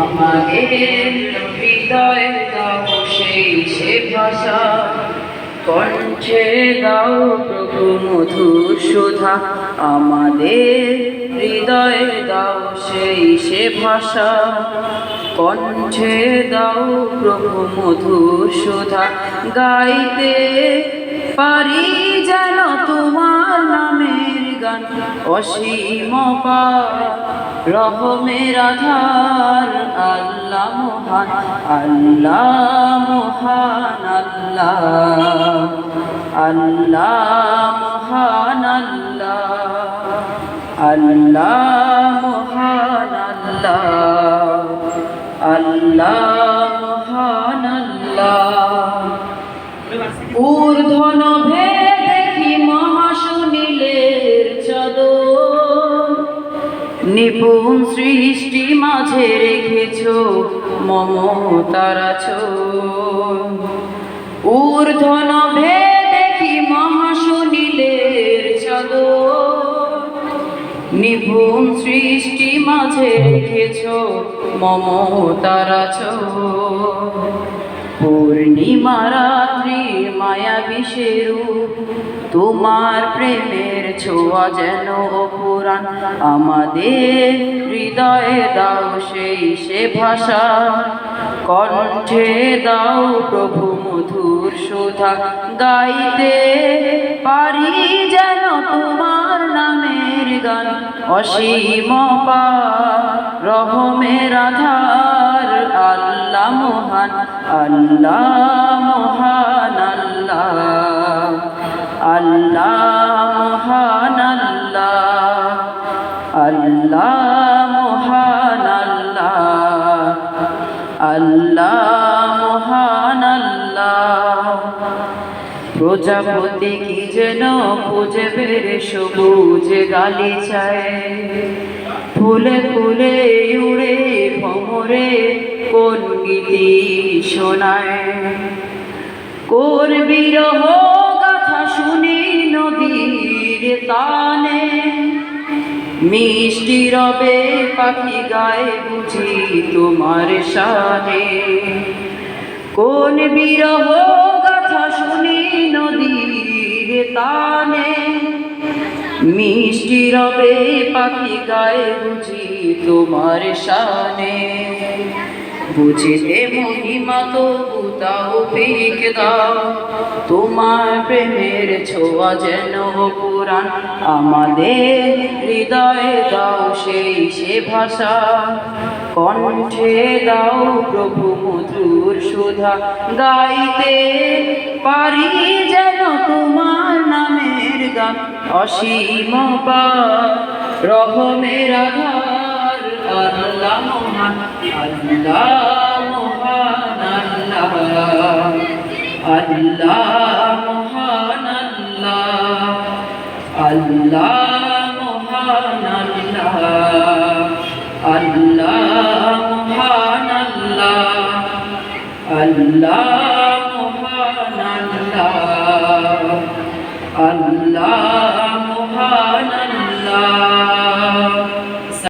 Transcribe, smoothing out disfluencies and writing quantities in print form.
আমাদের হৃদয় দাও সেই সে ভাষা, কণ্ঠে দাও প্রভু মধুর সুধা। আমাদের হৃদয় দাও সেই সে ভাষা, কণ্ঠে দাও প্রভু মধুর সুধা। গাইতে পারি যেন তোমার নামের গান, অসীম রহমের আধার। আল্লাহ মহান, আল্লাহ মহান, আল্লাহ আল্লাহ মহান, আল্লাহ আল্লাহ মহান, আল্লাহ আল্লাহ মহান, আল্লাহ। ঊর্ধ্বন ভেদ দেখি মহাসুনীলের চাদর, নিপুণ সৃষ্টি মাঝে রেখেছ মমতার আঁচল। ঊর্ধ্বন ভেদ দেখি মহাসুনীলের চাদর, নিপুণ সৃষ্টি মাঝে রেখেছ মমতার আঁচল। পূর্ণিমা রাত্রি মায়াবী রূপ, তোমার প্রেমের ছোঁয়া যেন অপুরাণ। আমাদের হৃদয়ে দাও সেই সে ভাষা, কণ্ঠে দাও প্রভু মধুর সুধা। গাইতে পারি যেন তোমার নামের গান, অসীম রহমের আধার। আল্লাহ মহান, আল্লাহ মহান, আল্লাহ আল্লাহ মহান, আল্লাহ আল্লাহ মহান, আল্লাহ আল্লাহ মহান, আল্লাহ। প্রজাপতি কি যেন খুঁজে বেড়ে সবুজ গালিচায়, ফুলে ফুলে উড়ে ভ্রমরে কোন গীতি শোনায়। কোন বিরহ গাথা শুনি নদীর তানে, মিষ্টি রবে পাখি গায়ে বুঝি তোমার শানে। কোন বিরহ গাথা শুনি নদীর তানে, মিষ্টি রবে পাখি গায়ে বুঝি তোমার শানে। বুঝিতে মহিমা তবু তৌফিক দাও, তোমার প্রেমের ছোঁয়া যেন পুরাণ। আমাদের হৃদয়ে দাও সেই সে ভাষা, কণ্ঠে দাও প্রভু মধুর সুধা। গাইতে পারি যেন তোমার নামের গান, অসীম রহমের আধার। আল্লাহ মহান, আল্লাহ মহান, আল্লাহ আল্লাহ মহান, আল্লাহ আল্লাহ মহান, আল্লাহ আল্লাহ মহান, আল্লাহ আল্লাহ মহান, আল্লাহ আল্লাহ